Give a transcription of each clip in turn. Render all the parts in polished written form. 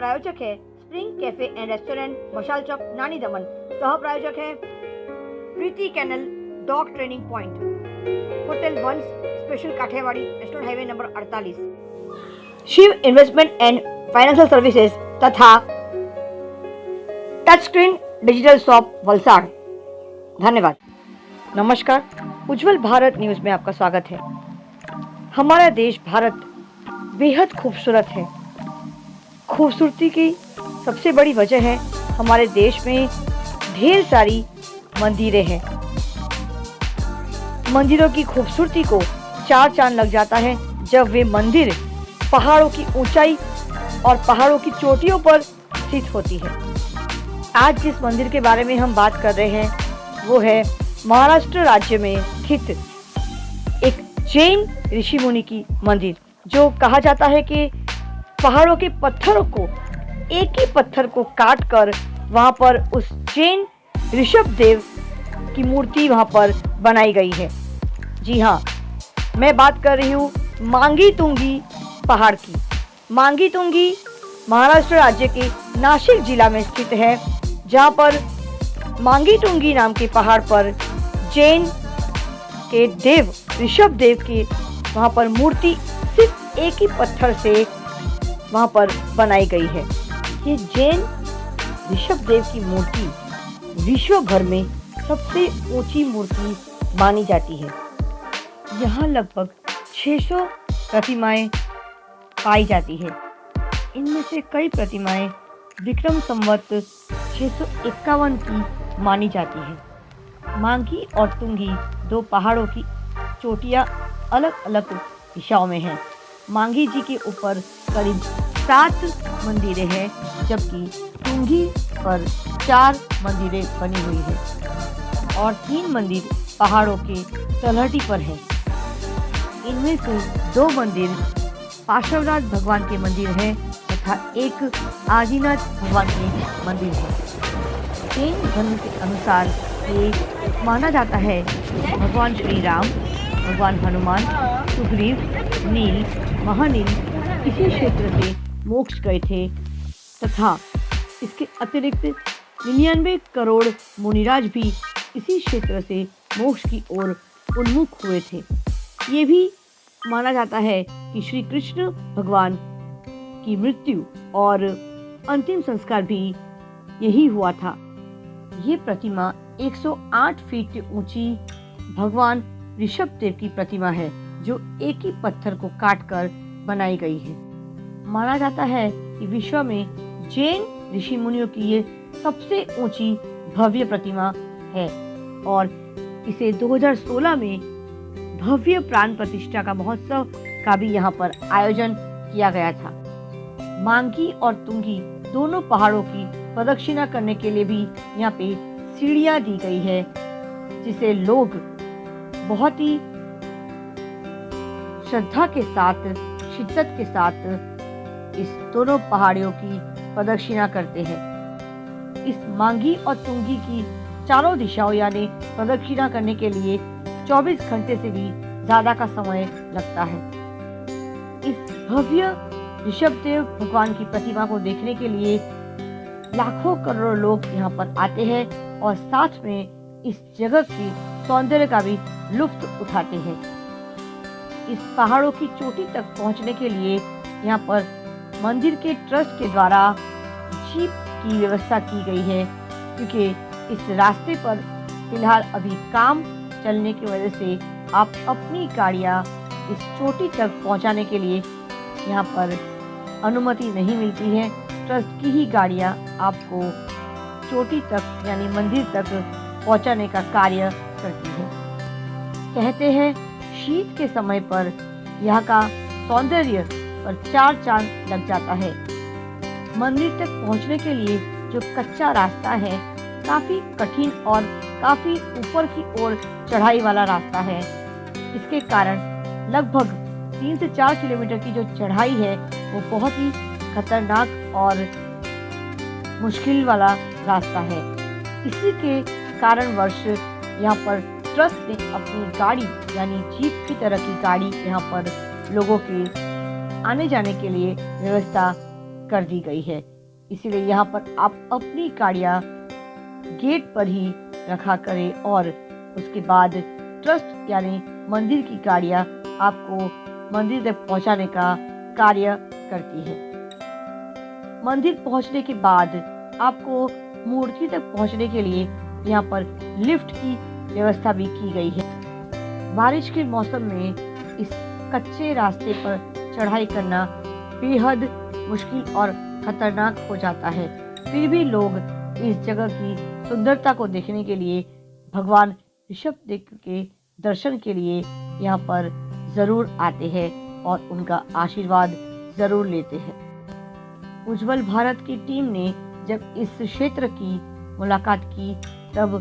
प्रायोजक है spring cafe and restaurant, मशाल चौक, नानी दमन। सह प्रायोजक है Preeti kennel dog training point, hotel वंस special Kathiawadi, national highway number 48, Shiv investment and financial services तथा touch screen digital shop Valsad. धन्यवाद। नमस्कार, उज्जवल भारत न्यूज में आपका स्वागत है। हमारा देश भारत बेहद खूबसूरत है। खूबसूरती की सबसे बड़ी वजह है हमारे देश में ढेर सारी मंदिरें हैं। मंदिरों की खूबसूरती को चार चांद लग जाता है जब वे मंदिर पहाड़ों की ऊंचाई और पहाड़ों की चोटियों पर स्थित होती है। आज जिस मंदिर के बारे में हम बात कर रहे हैं वो है महाराष्ट्र राज्य में स्थित एक जैन ऋषि मुनि की मंदिर, जो कहा जाता है कि पहाड़ों के पत्थरों को, एक ही पत्थर को काट कर वहाँ पर उस जैन ऋषभ देव की मूर्ति वहाँ पर बनाई गई है। जी हाँ, मैं बात कर रही हूँ मांगी तुंगी पहाड़ की। मांगी तुंगी महाराष्ट्र राज्य के नाशिक जिला में स्थित है, जहाँ पर मांगी तुंगी नाम के पहाड़ पर जैन के देव ऋषभ देव की वहाँ पर मूर्ति सिर्फ एक ही पत्थर से वहाँ पर बनाई गई है। ये जैन ऋषभ देव की मूर्ति विश्व भर में सबसे ऊंची मूर्ति मानी जाती है। यहाँ लगभग 600 प्रतिमाएं पाई जाती है। इनमें से कई प्रतिमाएं विक्रम संवत 651 की मानी जाती है। मांगी और तुंगी दो पहाड़ों की चोटियां अलग अलग दिशाओं में हैं। मांगी जी के ऊपर करीब 7 मंदिरें हैं, जबकि तुंगी पर 4 मंदिरें बनी हुई हैं और 3 मंदिर पहाड़ों के तलहटी पर हैं। इनमें से 2 मंदिर पार्श्वनाथ भगवान के मंदिर हैं तथा एक आदिनाथ भगवान के मंदिर है। जैन धर्म के अनुसार ये माना जाता है भगवान श्री राम, भगवान हनुमान, सुग्रीव, नील, महानील इसी क्षेत्र से मोक्ष गए थे तथा इसके अतिरिक्त 99 करोड़ मुनिराज भी इसी क्षेत्र से मोक्ष की ओर उन्मुख हुए थे। ये भी माना जाता है कि श्री कृष्ण भगवान की मृत्यु और अंतिम संस्कार भी यही हुआ था। ये प्रतिमा 108 फीट ऊंची भगवान ऋषभ देव की प्रतिमा है, जो एक ही पत्थर को काटकर बनाई गई है। माना जाता है कि विश्व में जैन ऋषि मुनियों की ये सबसे ऊंची भव्य प्रतिमा है और इसे 2016 में भव्य प्राण प्रतिष्ठा का महोत्सव का भी यहाँ पर आयोजन किया गया था। मांगी और तुंगी दोनों पहाड़ों की प्रदक्षिणा करने के लिए भी यहाँ पे सीढ़ियाँ दी गई है, जिसे लोग बहुत ही श्रद्धा के साथ, शिद्दत के साथ इस दोनों पहाड़ियों की प्रदक्षिणा करते हैं। इस मांगी और तुंगी की चारों दिशाओं यानी प्रदक्षिणा करने के लिए 24 घंटे से भी ज्यादा का समय लगता है। इस भव्य ऋषभ देव भगवान की प्रतिमा को देखने के लिए लाखों करोड़ों लोग यहाँ पर आते हैं और साथ में इस जगह की सौंदर्य का भी लुत्फ उठाते हैं। इस पहाड़ों की चोटी तक पहुँचने के लिए यहाँ पर मंदिर के ट्रस्ट के द्वारा जीप की व्यवस्था की गई है, क्योंकि इस रास्ते पर फिलहाल अभी काम चलने की वजह से आप अपनी गाड़ियाँ इस चोटी तक पहुँचाने के लिए यहाँ पर अनुमति नहीं मिलती है। ट्रस्ट की ही गाड़ियाँ आपको चोटी तक यानी मंदिर तक पहुँचाने का कार्य करती है। कहते हैं शीत के समय पर यहाँ का सौंदर्य पर 4 चांद लग जाता है। मंदिर तक पहुँचने के लिए जो कच्चा रास्ता है काफी कठिन और काफी ऊपर की ओर चढ़ाई वाला रास्ता है। इसके कारण लगभग 3 से 4 किलोमीटर की जो चढ़ाई है वो बहुत ही खतरनाक और मुश्किल वाला रास्ता है। इसी के कारणवश यहाँ पर ट्रस्ट ने अपनी गाड़ी यानी जीप की तरह की गाड़ी यहाँ पर लोगों के आने जाने के लिए व्यवस्था कर दी गई है। इसीलिए यहाँ पर आप अपनी गाड़ियाँ गेट पर ही रखा करें और उसके बाद ट्रस्ट यानी मंदिर की गाड़ियाँ आपको मंदिर तक पहुँचाने का कार्य करती है। मंदिर पहुँचने के बाद आपको मूर्ति तक पहुँचने के लिए यहाँ पर लिफ्ट की व्यवस्था भी की गई है। बारिश के मौसम में इस कच्चे रास्ते पर चढ़ाई करना बेहद मुश्किल और खतरनाक हो जाता है। फिर भी लोग इस जगह की सुंदरता को देखने के लिए, भगवान ऋषभदेव के दर्शन के लिए यहाँ पर जरूर आते हैं और उनका आशीर्वाद जरूर लेते हैं। उज्जवल भारत की टीम ने जब इस क्षेत्र की मुलाकात की तब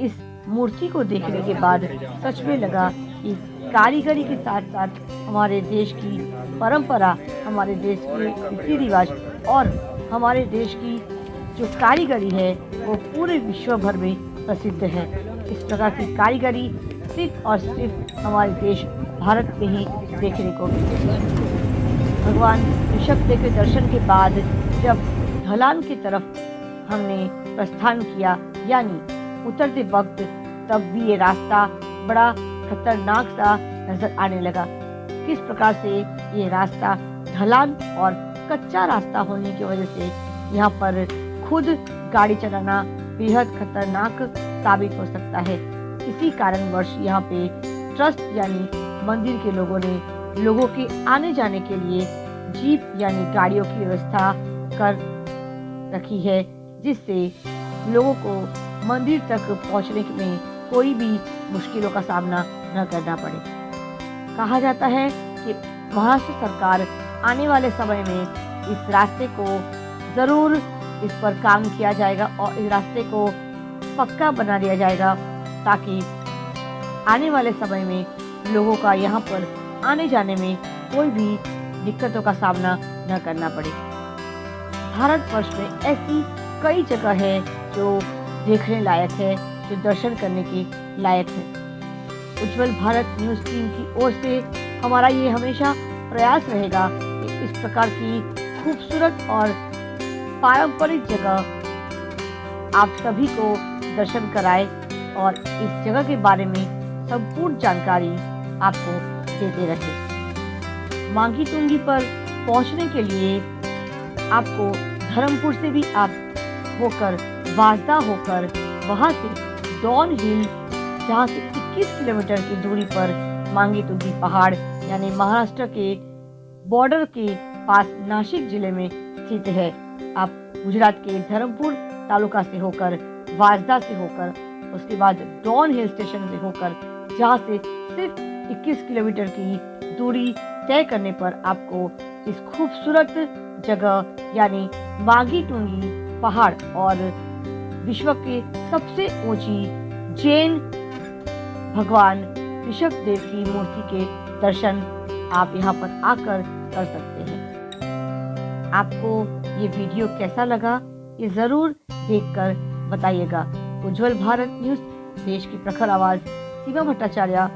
इस मूर्ति को देखने के बाद सच में लगा कि कारीगरी के साथ साथ हमारे देश की परंपरा, हमारे देश के रीति रिवाज और हमारे देश की जो कारीगरी है वो पूरे विश्व भर में प्रसिद्ध है। इस प्रकार की कारीगरी सिर्फ और सिर्फ हमारे देश भारत में ही देखने को मिलती है। भगवान ऋषभदेव के दर्शन के बाद जब ढलान की तरफ हमने प्रस्थान किया यानी उतरते वक्त, तब भी ये रास्ता बड़ा खतरनाक सा नजर आने लगा। किस प्रकार से ये रास्ता ढलान और कच्चा रास्ता होने की वजह से यहाँ पर खुद गाड़ी चलाना बेहद खतरनाक साबित हो सकता है। इसी कारणवश यहाँ पे ट्रस्ट यानी मंदिर के लोगों ने लोगों के आने जाने के लिए जीप यानी गाड़ियों की व्यवस्था कर रखी है, जिससे लोगों को मंदिर तक पहुंचने में कोई भी मुश्किलों का सामना न करना पड़े। कहा जाता है कि महाराष्ट्र सरकार आने वाले समय में इस रास्ते को जरूर इस पर काम किया जाएगा और इस रास्ते को पक्का बना दिया जाएगा ताकि आने वाले समय में लोगों का यहाँ पर आने जाने में कोई भी दिक्कतों का सामना न करना पड़े। भारतवर्ष में ऐसी कई जगह है जो देखने लायक है, जो दर्शन करने के लायक है। उज्जवल भारत न्यूज़ टीम की ओर से हमारा ये हमेशा प्रयास रहेगा कि इस प्रकार की खूबसूरत और पारंपरिक जगह आप सभी को दर्शन कराए और इस जगह के बारे में संपूर्ण जानकारी आपको देते रहे। मांगी तुंगी पर पहुंचने के लिए आपको धर्मपुर से भी आप होकर वाजदा होकर वहां से डॉन हिल, जहां से 21 किलोमीटर की दूरी पर मांगी तुंगी पहाड़ यानी महाराष्ट्र के बॉर्डर के पास नासिक जिले में स्थित है। आप गुजरात के धर्मपुर तालुका से होकर, वाजदा से होकर, उसके बाद डॉन हिल स्टेशन से होकर, जहां से सिर्फ 21 किलोमीटर की दूरी तय करने पर आपको इस खूबसूरत जगह यानी मांगी तुंगी पहाड़ और विश्व के सबसे ऊंची जैन भगवान ऋषभदेव की मूर्ति के दर्शन आप यहाँ पर आकर कर सकते हैं। आपको ये वीडियो कैसा लगा ये जरूर देखकर बताइएगा। उज्जवल भारत न्यूज, देश की प्रखर आवाज सीमा भट्टाचार्य,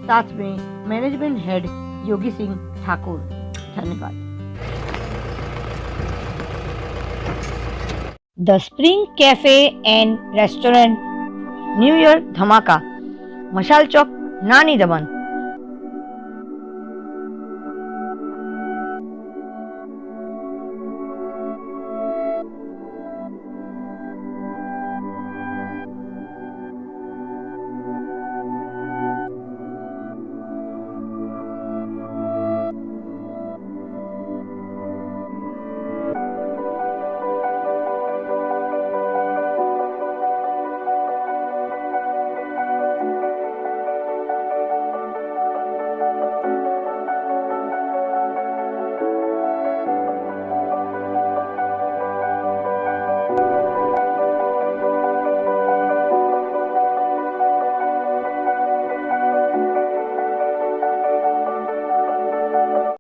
साथ में मैनेजमेंट हेड योगी सिंह ठाकुर। धन्यवाद। The spring cafe and restaurant, new year धमाका, मशाल चौक, नानी दमन।